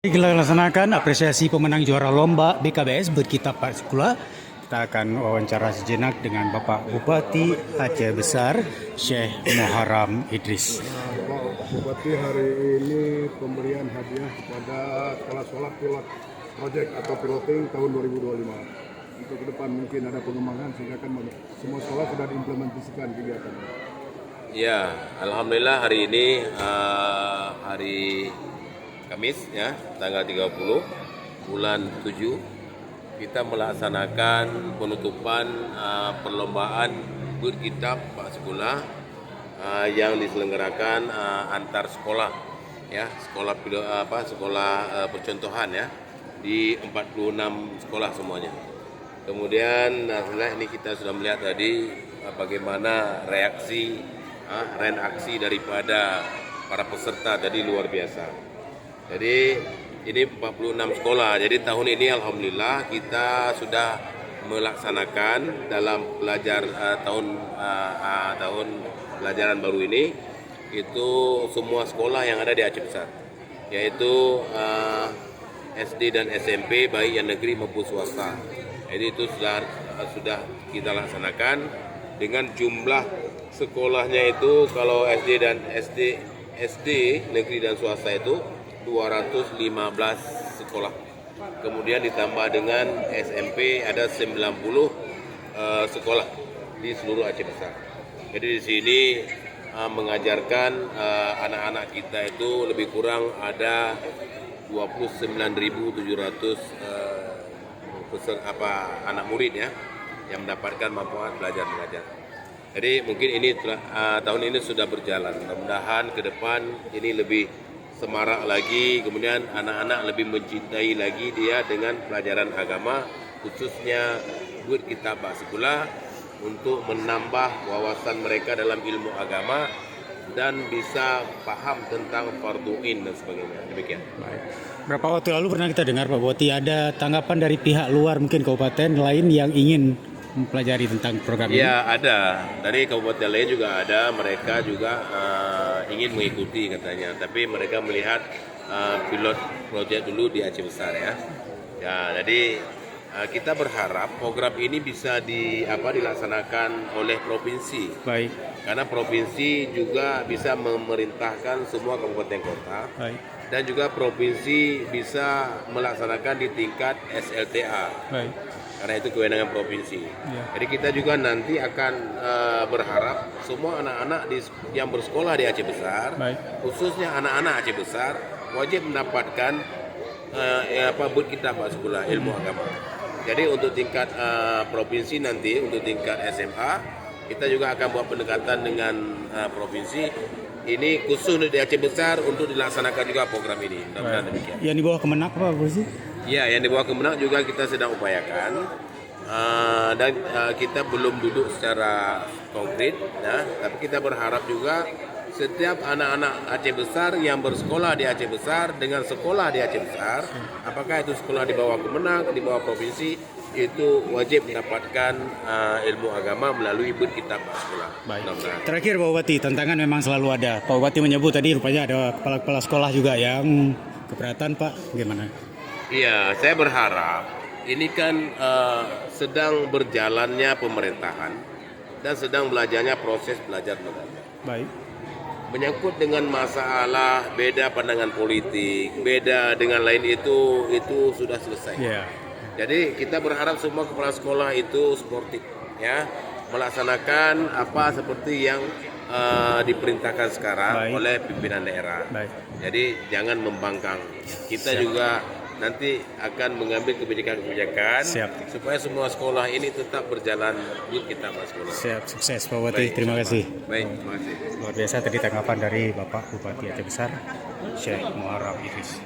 Dilaksanakan apresiasi pemenang juara lomba BKBS Berkitab Sekolah. Kita akan wawancara sejenak dengan Bapak Bupati Aceh Besar, Syekh Muharram Idris. Pak Bupati, hari ini pemberian hadiah kepada sekolah-sekolah pilot project atau piloting tahun 2025. Untuk ke depan mungkin ada pengembangan sehingga kan semua sekolah sudah diimplementasikan kegiatan. Ya, alhamdulillah hari ini hari Kamis ya, tanggal 30 bulan 7 kita melaksanakan penutupan perlombaan Berkitab Pak Sekolah yang diselenggarakan antar sekolah ya, sekolah percontohan ya di 46 sekolah semuanya. Kemudian setelah ini kita sudah melihat tadi bagaimana reaksi daripada para peserta tadi luar biasa. Jadi ini 46 sekolah. Jadi tahun ini alhamdulillah kita sudah melaksanakan dalam tahun pelajaran baru ini itu semua sekolah yang ada di Aceh Besar, yaitu SD dan SMP baik yang negeri maupun swasta. Jadi itu sudah kita laksanakan dengan jumlah sekolahnya itu kalau SD negeri dan swasta itu 215 sekolah. Kemudian ditambah dengan SMP ada 90 sekolah di seluruh Aceh Besar. Jadi di sini mengajarkan anak-anak kita itu lebih kurang ada 29.700 anak murid ya yang mendapatkan manfaat belajar mengajar. Jadi mungkin ini tahun ini sudah berjalan. Mudah-mudahan ke depan ini lebih semarak lagi, kemudian anak-anak lebih mencintai lagi dia dengan pelajaran agama, khususnya Berkitab Sekolah, untuk menambah wawasan mereka dalam ilmu agama dan bisa paham tentang fardhu-ain dan sebagainya. Demikian. Berapa waktu lalu pernah kita dengar Pak Bupati ada tanggapan dari pihak luar mungkin kabupaten lain yang ingin mempelajari tentang program ini? Ya, ada. Dari kabupaten lain juga ada, mereka juga ingin mengikuti katanya. Tapi mereka melihat pilot project dulu di Aceh Besar ya. Ya, jadi kita berharap program ini bisa dilaksanakan oleh provinsi. Baik. Karena provinsi juga bisa memerintahkan semua kabupaten kota. Baik. Dan juga provinsi bisa melaksanakan di tingkat SLTA. Baik. Karena itu kewenangan provinsi. Ya. Jadi kita juga nanti akan berharap semua anak-anak yang bersekolah di Aceh Besar, baik, khususnya anak-anak Aceh Besar, wajib mendapatkan Berkitab Sekolah ilmu agama. Jadi untuk tingkat provinsi nanti, untuk tingkat SMA, kita juga akan buat pendekatan dengan provinsi. Ini khusus di Aceh Besar untuk dilaksanakan juga program ini. Mudah-mudahan demikian. Yang di bawah Kemenak Pak Bupati? Ya, yang di bawah Kemenak juga kita sedang upayakan dan kita belum duduk secara konkret, ya. Tapi kita berharap juga setiap anak-anak Aceh Besar yang bersekolah di Aceh Besar dengan sekolah di Aceh Besar, apakah itu sekolah di bawah Kemenak, di bawah provinsi, itu wajib mendapatkan ilmu agama melalui Berkitab Sekolah. Baik. Terakhir Pak Bupati, tantangan memang selalu ada. Pak Bupati menyebut tadi rupanya ada kepala-kepala sekolah juga yang keberatan Pak, gimana? Iya, saya berharap ini kan sedang berjalannya pemerintahan dan sedang belajarnya proses belajar mengajar. Baik. Menyangkut dengan masalah beda pandangan politik, beda dengan lain itu sudah selesai. Yeah. Jadi kita berharap semua kepala sekolah itu sportif, ya, melaksanakan apa seperti yang diperintahkan sekarang, baik, oleh pimpinan daerah. Baik. Jadi jangan membangkang. Kita juga nanti akan mengambil kebijakan-kebijakan supaya semua sekolah ini tetap berjalan Berkitab Sekolah. Siap, sukses Pak Bupati. Terima kasih. Baik, terima kasih. Luar biasa tadi tanggapan dari Bapak Bupati Aceh Besar, Syekh Muharram Idris.